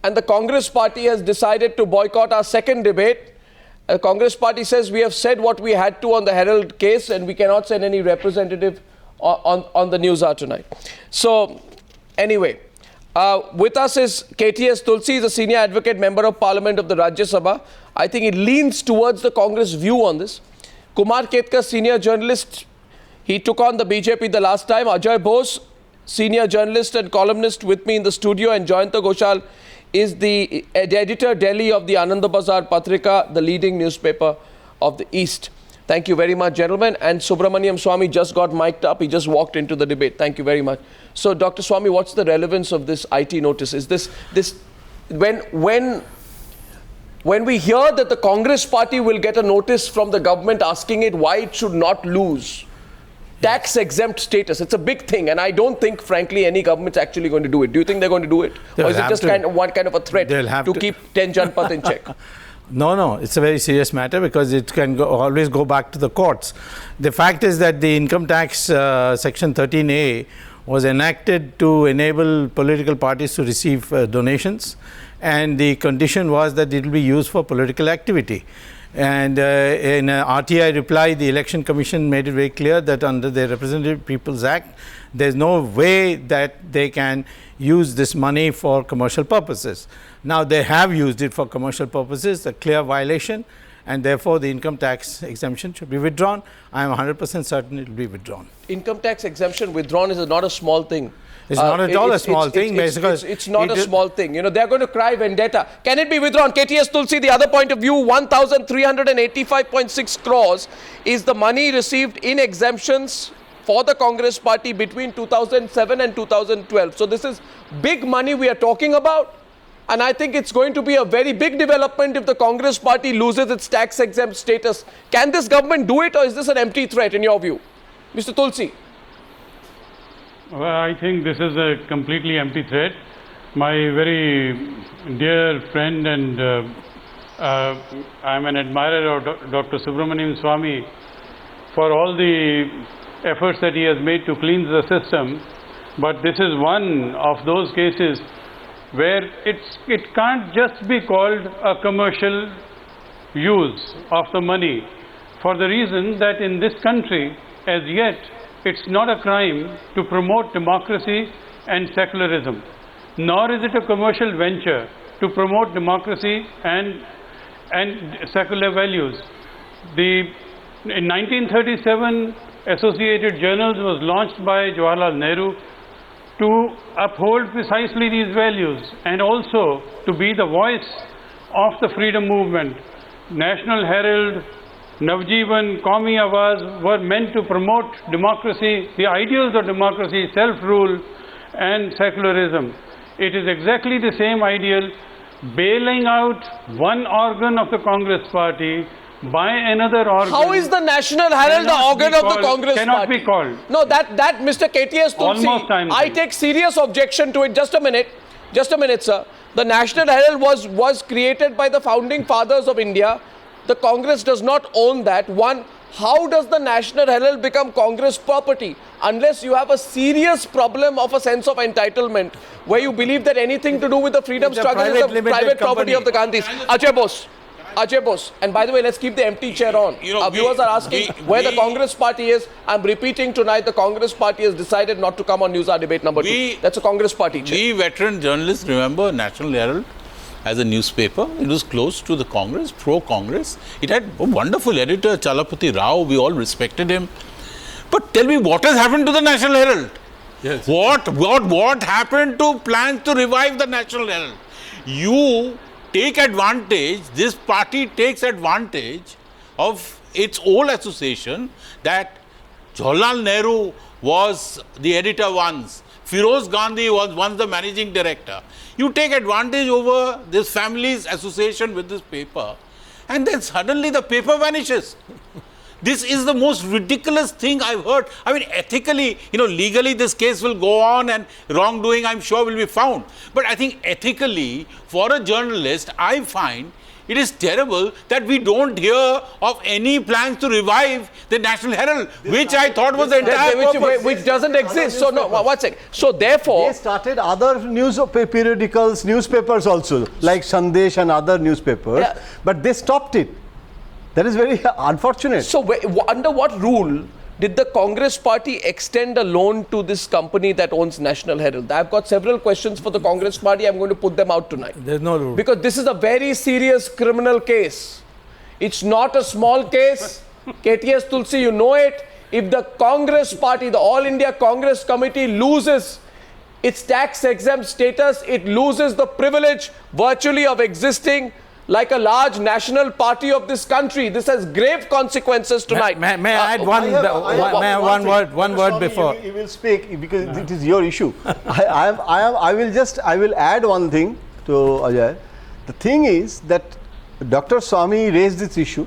and the Congress party has decided to boycott our second debate. The Congress party says we have said what we had to on the Herald case and we cannot send any representative on the Newshour tonight. So, anyway, with us is KTS Tulsi, is a senior advocate member of Parliament of the Rajya Sabha. I think it leans towards the Congress view on this. Kumar Ketkar, senior journalist, he took on the BJP the last time. Ajay Bose, senior journalist and columnist with me in the studio, and Jayanta Ghoshal is the editor Delhi of the Anand Bazar Patrika, the leading newspaper of the East. Thank you very much, gentlemen. And Subramaniam Swamy just got mic'd up. He just walked into the debate. Thank you very much. So, Dr. Swamy, what's the relevance of this IT notice? Is this when we hear that the Congress party will get a notice from the government asking it why it should not lose tax exempt status, it's a big thing, and I don't think, frankly, any government's actually going to do it. Do you think they're going to do it? Or is it just kind of a threat to keep 10 Janpath in check? No, it's a very serious matter because it can always go back to the courts. The fact is that the income tax section 13A was enacted to enable political parties to receive donations, and the condition was that it will be used for political activity. And in RTI reply, the Election Commission made it very clear that under the Representative People's Act, there's no way that they can use this money for commercial purposes. Now, they have used it for commercial purposes, a clear violation, and therefore the income tax exemption should be withdrawn. I am 100% certain it will be withdrawn. Income tax exemption withdrawn is not a small thing. It's not at all a small thing. It's not a small thing. You know, they're going to cry vendetta. Can it be withdrawn? KTS Tulsi, the other point of view, 1,385.6 crores is the money received in exemptions for the Congress party between 2007 and 2012. So this is big money we are talking about. And I think it's going to be a very big development if the Congress party loses its tax exempt status. Can this government do it, or is this an empty threat in your view? Mr. Tulsi. Well, I think this is a completely empty threat. My very dear friend and I'm an admirer of Dr. Subramaniam Swamy for all the efforts that he has made to cleanse the system. But this is one of those cases where it can't just be called a commercial use of the money, for the reason that in this country, as yet, it's not a crime to promote democracy and secularism, nor is it a commercial venture to promote democracy and secular values. In 1937, Associated Journals was launched by Jawaharlal Nehru to uphold precisely these values and also to be the voice of the freedom movement. National Herald, Navjeevan, Qawmi Awaz were meant to promote democracy, the ideals of democracy, self-rule and secularism. It is exactly the same ideal, bailing out one organ of the Congress party by another organ. How is the National Herald the organ of the Congress party? Cannot be called. No, that Mr. KTS Tulsi, I take serious objection to it. Just a minute, sir. The National Herald was created by the founding fathers of India. The Congress does not own that. One, how does the National Herald become Congress property? Unless you have a serious problem of a sense of entitlement, where you believe that anything to do with the freedom struggle is a private property of the Gandhis. Ajay Bose. And by the way, let's keep the empty chair on. Our viewers are asking where the Congress party is. I'm repeating tonight, the Congress party has decided not to come on Newshour Debate number 2. That's a Congress party chair. We veteran journalists remember National Herald as a newspaper. It was close to the Congress, pro-Congress. It had a wonderful editor, Chalapati Rao. We all respected him. But tell me, what has happened to the National Herald? Yes. What happened to plans to revive the National Herald? You take advantage, this party takes advantage of its old association that Jawaharlal Nehru was the editor once, Firoz Gandhi was once the managing director. You take advantage over this family's association with this paper, and then suddenly the paper vanishes. This is the most ridiculous thing I've heard. I mean, ethically, legally this case will go on and wrongdoing, I'm sure, will be found. But I think ethically, for a journalist, I find it is terrible that we don't hear of any plans to revive the National Herald, which I thought was the entire purpose. Which doesn't exist. So, no, one second. So, therefore... They started other news periodicals, newspapers also, like Sandesh and other newspapers, Yeah. but they stopped it. That is very unfortunate. So, under what rule did the Congress party extend a loan to this company that owns National Herald? I've got several questions for the Congress party. I'm going to put them out tonight. There's no rule. Because this is a very serious criminal case. It's not a small case. KTS Tulsi, you know it. If the Congress party, the All India Congress Committee loses its tax exempt status, it loses the privilege virtually of existing like a large national party of this country. This has grave consequences tonight. May I add one word before? You will speak because it is your issue. I will add one thing to Ajay. The thing is that Dr. Swamy raised this issue.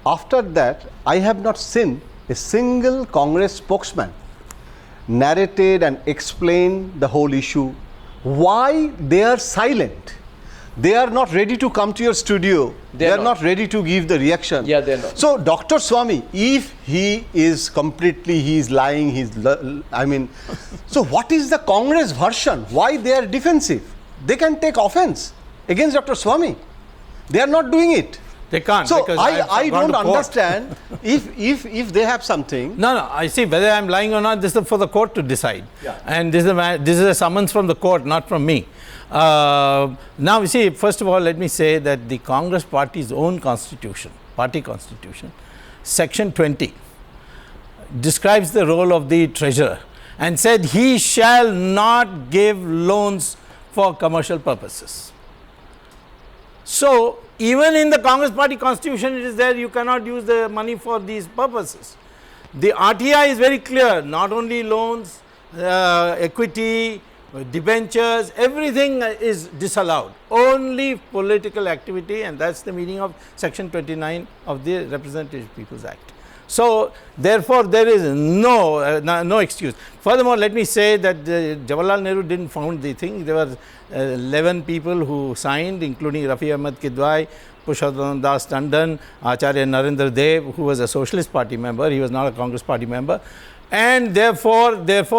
After that, I have not seen a single Congress spokesman narrated and explained the whole issue. Why they are silent? They are not ready to come to your studio. They are not ready to give the reaction. Yeah, they're not. So, Dr. Swamy, if he is completely, he is lying, so what is the Congress version? Why they are defensive? They can take offense against Dr. Swamy. They are not doing it. They can't. So, because I gone don't to court. understand if they have something. No, I see whether I'm lying or not, this is for the court to decide. Yeah. And this is a summons from the court, not from me. Now, you see, first of all, let me say that the Congress party's own constitution, party constitution, section 20, describes the role of the treasurer and said he shall not give loans for commercial purposes. So, even in the Congress party constitution, it is there, you cannot use the money for these purposes. The RTI is very clear, not only loans, equity, debentures, everything is disallowed. Only political activity, and that's the meaning of section 29 of the Representative People's Act. So, therefore, there is no excuse. Furthermore, let me say that Jawaharlal Nehru didn't found the thing. There were 11 people who signed, including Rafi Ahmed Kidwai, Purushottam Das Tandon, Acharya Narendra Dev, who was a Socialist Party member. He was not a Congress Party member. And therefore,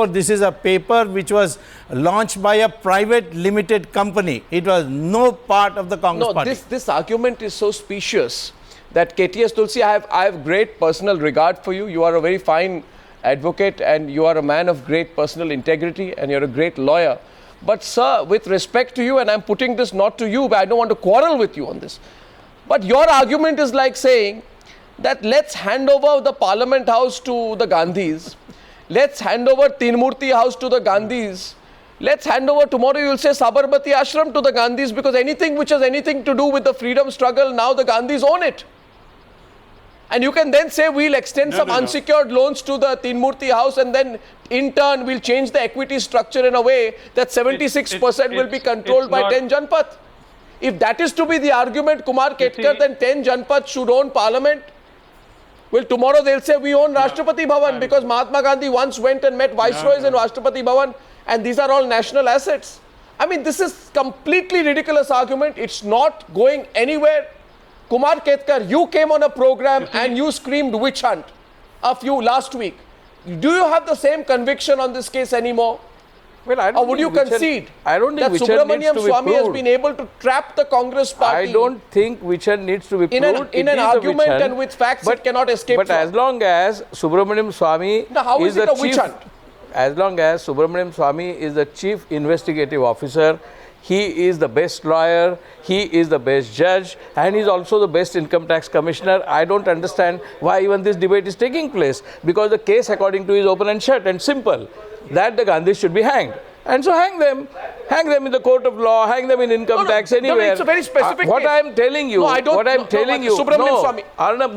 this is a paper which was launched by a private limited company. It was no part of the Congress party. This argument is so specious that KTS Tulsi, I have great personal regard for you. You are a very fine advocate and you are a man of great personal integrity and you're a great lawyer. But sir, with respect to you, and I'm putting this not to you, but I don't want to quarrel with you on this. But your argument is like saying that let's hand over the Parliament House to the Gandhis. Let's hand over Tinmurti House to the Gandhis. Let's hand over, tomorrow you will say Sabarmati Ashram to the Gandhis, because anything which has anything to do with the freedom struggle, now the Gandhis own it. And you can then say we'll extend some unsecured loans to the Tinmurti House, and then in turn we'll change the equity structure in a way that 76% will be controlled by 10 Janpath. If that is to be the argument, Kumar Ketkar, then 10 Janpath should own Parliament. Well, tomorrow they'll say we own Rashtrapati Bhavan because Mahatma Gandhi once went and met viceroys in Rashtrapati Bhavan, and these are all national assets. I mean, this is completely ridiculous argument. It's not going anywhere. Kumar Ketkar, you came on a program and you screamed witch hunt last week. Do you have the same conviction on this case anymore? Well, I don't or would you concede I don't think that Subramaniam Swamy has been able to trap the Congress party? I don't think which one needs to be proved. In an argument and with facts, it cannot escape. But as long as Subramaniam Swamy how is it a witch hunt? As long as Subramaniam Swamy is the chief investigative officer, he is the best lawyer, he is the best judge, and he is also the best income tax commissioner. I don't understand why even this debate is taking place, because the case according to is open and shut and simple, that the Gandhis should be hanged. And so hang them in the court of law, hang them in income tax, anywhere. No, it's a very specific what case. I am telling you, Subramaniam Swamy. Arnab,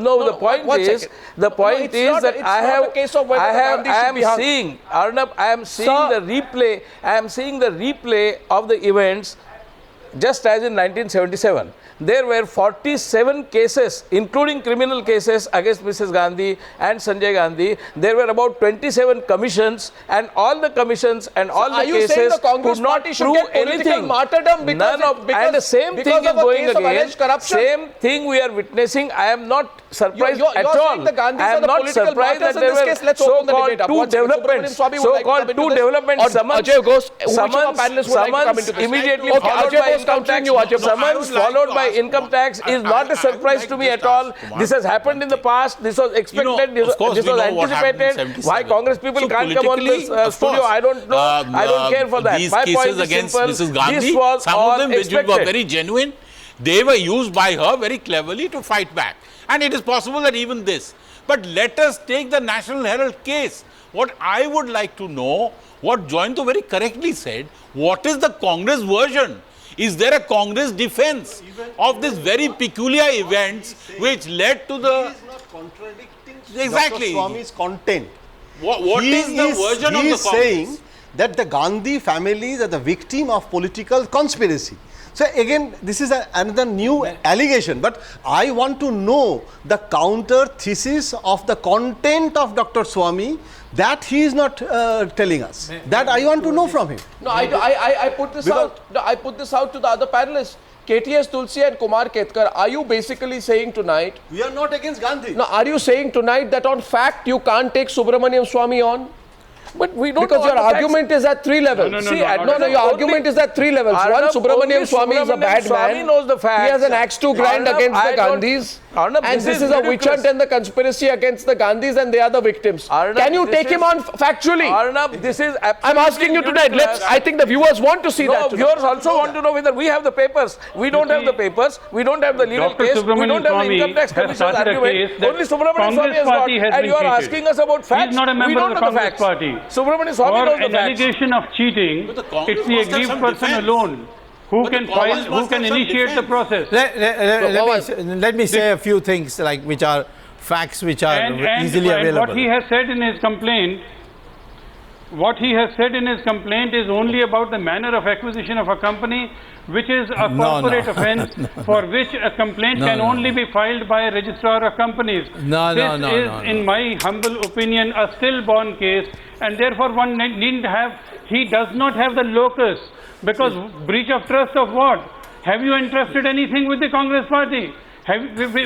the point is that I am seeing the replay of the events just as in 1977, there were 47 cases, including criminal cases against Mrs. Gandhi and Sanjay Gandhi. There were about 27 commissions, and all the commissions and all the cases saying the Congress could not Party should prove get political anything. martyrdom because And the same because thing is of a going case of again. alleged corruption? Same thing we are witnessing. I am not surprised You're at saying all. the Gandhis I are am the not political surprised martyrs that in there this were case. Let's open the debate up. so-called One two second. developments. Subramaniam Swamy would like to come So-called into two this. developments. Or Summons, Ajay Ghosh, which of our panelists would like to come into this? immediately Okay, followed Ajay by Ghosh income countering tax. you, Ajay Ghosh. Summons followed by income tax is not a surprise to me at all. This has happened in the past. This was expected. This was anticipated. Why Congress people can't come on this studio? I don't know. I don't care for that. These My point cases is against simple. Mrs. Gandhi, This was some all of them which were expected. very genuine, they were used by her very cleverly to fight back. And it is possible that even this. But let us take the National Herald case. What I would like to know, what Joyanto very correctly said, what is the Congress version? Is there a Congress defense of this very peculiar events which led to the... He is not contradicting Exactly. Dr. Swamy's content. What is the version of he the is Congress? saying that the Gandhi families are the victim of political conspiracy. So again, this is another new allegation, but I want to know the counter thesis of the content of Dr. Swamy that he is not telling us. That I want to know from him. No, I put this out. No, I put this out to the other panelists. KTS Tulsi and Kumar Ketkar, are you basically saying tonight? We are not against Gandhi. No, are you saying tonight that on fact you can't take Subramaniam Swamy on? But we don't Because know your what the argument is at three levels. No, Your argument is at three levels. One, Subramaniam Swamy is a bad man. Knows the facts. He has an axe to grind Arnab, against I the don't- Gandhis. Arnab, And this this is is a witch ridiculous. hunt and the conspiracy against the Gandhis, and they are the victims. Arnab, Can you this take him is- on factually? Arnab, this is I'm asking you tonight. I think the viewers want to see No, that tonight. viewers also want to know whether we have the papers. We don't have the papers. We don't have the legal Dr. case. We Subramaniam don't have the Swamy income tax has commission's started a argument. case that Only Subramaniam Swamy Congress has got. party has And been you are cheated. asking us about facts. He's not a We member don't of the know the Congress facts. party. Subramaniam Swamy For knows the an facts. allegation of cheating, But the Congress it's the must have aggrieved some person defense. alone who But the can Congress file, must who can have some initiate the defense. process. Let me say a few things like which are facts which are easily available. What he has said in his complaint, is only about the manner of acquisition of a company, which is a corporate offence for which a complaint can only be filed by a registrar of companies. This is, in my humble opinion, a stillborn case, and therefore one needn't have. He does not have the locus, because breach of trust of what? Have you entrusted anything with the Congress party,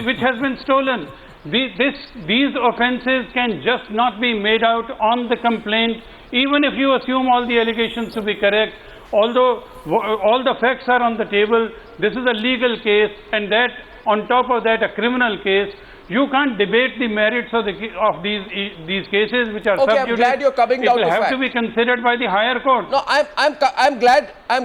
which has been stolen? These offences can just not be made out on the complaint, even if you assume all the allegations to be correct. Although all the facts are on the table, this is a legal case, and that on top of that a criminal case. You can't debate the merits of these cases, which are Okay, I'm glad you're coming down to It will have fact. to be considered by the higher court. No, I'm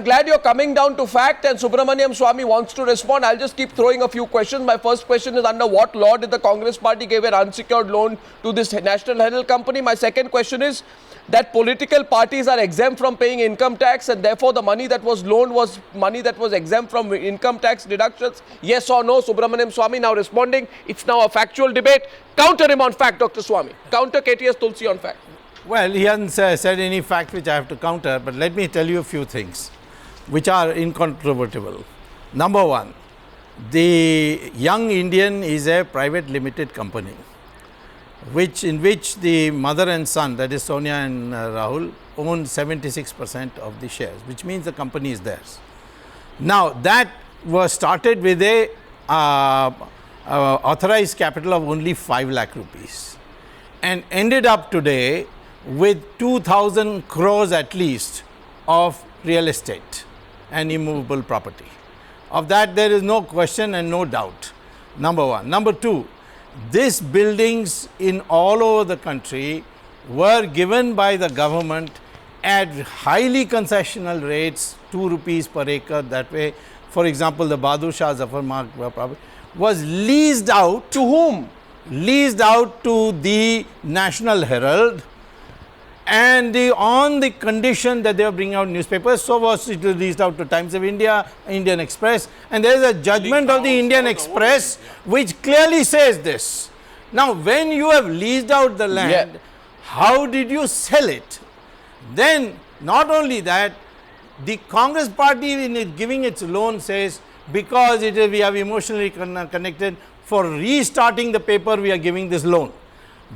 glad you're coming down to fact, and Subramaniam Swamy wants to respond. I'll just keep throwing a few questions. My first question is, under what law did the Congress party give an unsecured loan to this National Herald company? My second question is that political parties are exempt from paying income tax, and therefore the money that was loaned was money that was exempt from income tax deductions. Yes or no? Subramaniam Swamy now responding. It's now a factual debate. Counter him on fact, Dr. Swamy. Counter KTS Tulsi on fact. Well, he hasn't said any fact which I have to counter, but let me tell you a few things which are incontrovertible. Number one, the Young Indian is a private limited company, in which the mother and son, that is Sonia and Rahul, own 76% of the shares, which means the company is theirs. Now, that was started with a authorized capital of only 5 lakh rupees and ended up today with 2,000 crores at least of real estate and immovable property. Of that, there is no question and no doubt, number one. Number two, these buildings in all over the country were given by the government at highly concessional rates, 2 rupees per acre. That way, for example, the Bahadur Shah Zafar Marg property was leased out. To whom? Leased out to the National Herald, and on the condition that they were bringing out newspapers. So was it leased out to Times of India, Indian Express, and there is a judgment of the Indian Express which clearly says this. Now, when you have leased out the land, how did you sell it? Then, not only that, The Congress party, in giving its loan, says because we have emotionally connected, for restarting the paper we are giving this loan.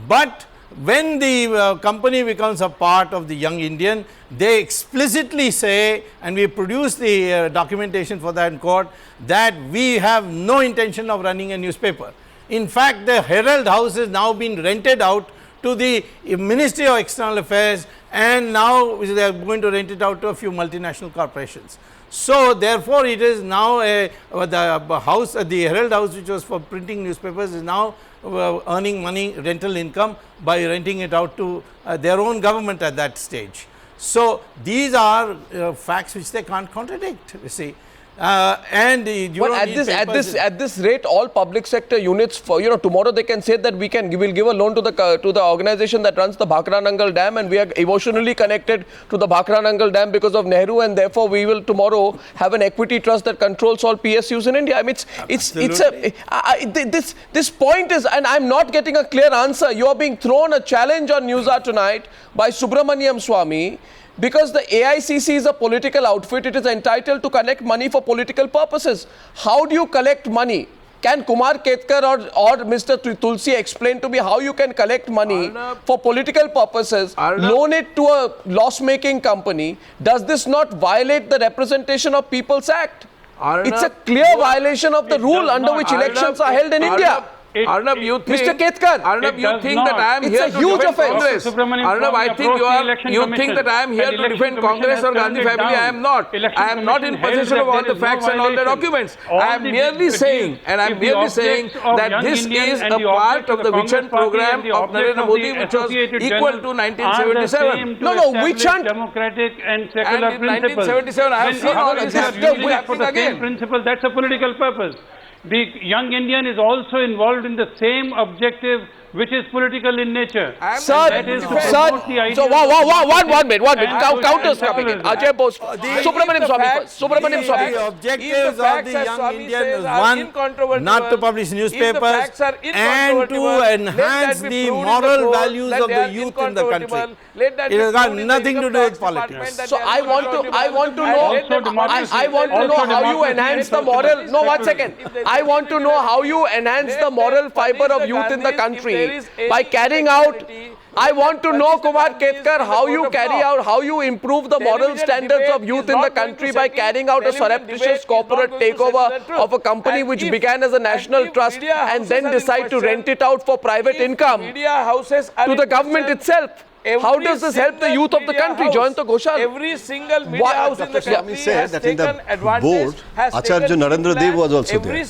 But when the company becomes a part of the Young Indian, they explicitly say, and we produce the documentation for that in court, that we have no intention of running a newspaper. In fact, the Herald House has now been rented out to the Ministry of External Affairs, and now they are going to rent it out to a few multinational corporations. So therefore, it is now the house, the Herald House, which was for printing newspapers, is now earning money, rental income, by renting it out to their own government at that stage. So these are facts which they can't contradict, you see. And you well, at this rate, all public sector units, for tomorrow they can say that we will give a loan to the organization that runs the Bhakra Nangal Dam, and we are emotionally connected to the Bhakra Nangal Dam because of Nehru, and therefore we will tomorrow have an equity trust that controls all PSUs in India. I mean, this point is, and I'm not getting a clear answer. You are being thrown a challenge on Newshour Tonight by Subramanium Swamy. Because the AICC is a political outfit, it is entitled to collect money for political purposes. How do you collect money? Can Kumar Ketkar or Mr. Tulsi explain to me how you can collect money for political purposes, loan it to a loss-making company? Does this not violate the Representation of People's Act? It's a clear violation of the rule under which elections are held in India. Arnab, you think, Mr. Ketkar, Arnab, you think that I am it's here a to huge defend offense. Congress. Arnab, I think you think that I am here to defend Congress or Gandhi family. I am not. I am not in possession of all the facts and all the documents. I am merely saying, that this is a part of the Vichand program of Narendra Modi, which was equal to 1977. No, Vichand. Democratic and secular in 1977, I have seen all this for the same principle. That's a political purpose. The Young Indian is also involved in the same objective, which is political in nature. Sir, so 1 minute. Counters coming in. Ajay Bose, Subramanium Swamy first. Subramanium Swamy. The objectives of the Young Indian is one, not to publish newspapers and to enhance the moral values of the youth in the country. It has got nothing to do with politics. So I want to know how you enhance the moral. No, 1 second. I want to know how you enhance the moral fiber of youth in the country by carrying out. I want to know, Kumar Ketkar, how you improve the moral standards of youth in the country by carrying out a surreptitious corporate takeover of a company which began as a national trust and then decide to rent it out for private income to the government itself. How does this help the youth of the country? Jayanta Ghoshal. Every single media house in the country has taken advantage. Board, Acharya Narendra Dev was also there.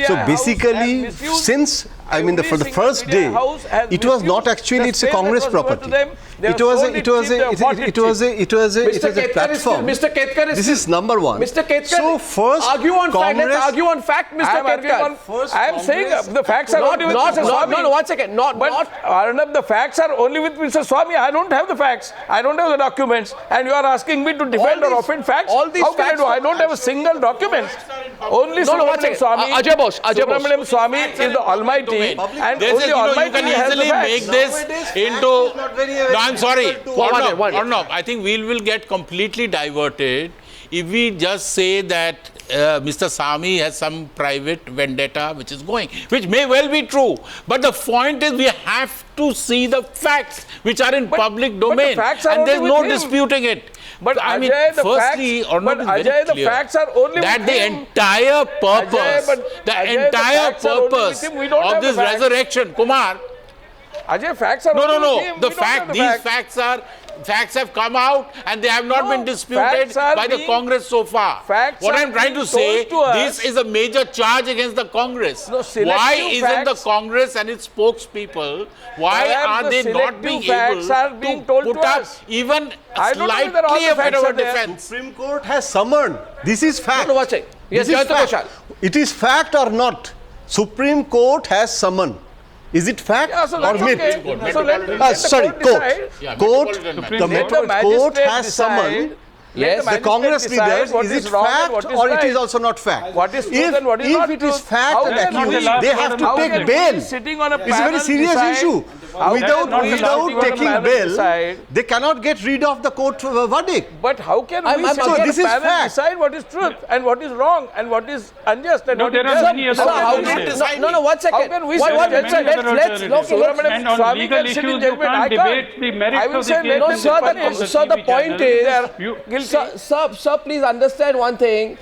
So basically, since for the first day, it was not actually it's a Congress property. It was a platform. Mr. Ketkar is. This is number one. Mr. Ketkar. So first, argue on fact. Let's argue on fact, Mr. Ketkar. I am saying the facts are only with Mr. Swamy. No, 1 second. Arnab, the facts are only with Mr. Swamy. I don't have the facts. I don't have the documents. And you are asking me to defend or offend facts? All these How can facts. I have a single document. Only Subramaniam Swamy. Ajay Bose. Subramaniam Swamy is the Almighty. And only Almighty you can has the easily facts. make this into. No, I'm sorry. Arnab, I think we will get completely diverted if we just say that Mr. Swamy has some private vendetta which is going, which may well be true. But the point is we have to see the facts which are in public domain, and there's no disputing it. But I mean, Ajay, firstly, the facts are only that with the him. entire purpose, Ajay, entire purpose of this resurrection, Kumar. Ajay, facts are only with him. These facts have come out and they have not been disputed by the Congress so far. What I'm trying to say, this is a major charge against the Congress. Why isn't the Congress and its spokespeople, why are they not being able to put up even slightly a bit of a defense? Supreme Court has summoned. This is fact. No, watch it. Yes, Jayanta Ghoshal. It is fact or not? Supreme Court has summoned. Is it fact or myth? Okay. So let Sorry, court. decide. Court. The Court has summoned Yes. The Congress leaders, what is is it wrong and fact what is or it right. is also not fact? What is truth and what is not If it is truth? fact How and can we- accused, they have to how take can bail. we sitting on a It's a very panel serious decide- issue. How Without can we sitting on a taking panel bail, decide- they cannot get rid of the court verdict. But how can I'm- we I'm- sit so on this a is panel fact. decide what is truth and what is wrong and what is unjust and No, what there is are just? many other Sir, how alternatives. can, no, 1 second. How can we What- sit what- and sir, many let's, other let's, alternatives. okay, let's, Subramaniam And on Swamy legal can sit in issues, you judgment. can't I debate can't. the merits I will of the say case let no, him in sir, front the, of the sir, the TV point channel. is, They are You- guilty. sir, please understand one thing.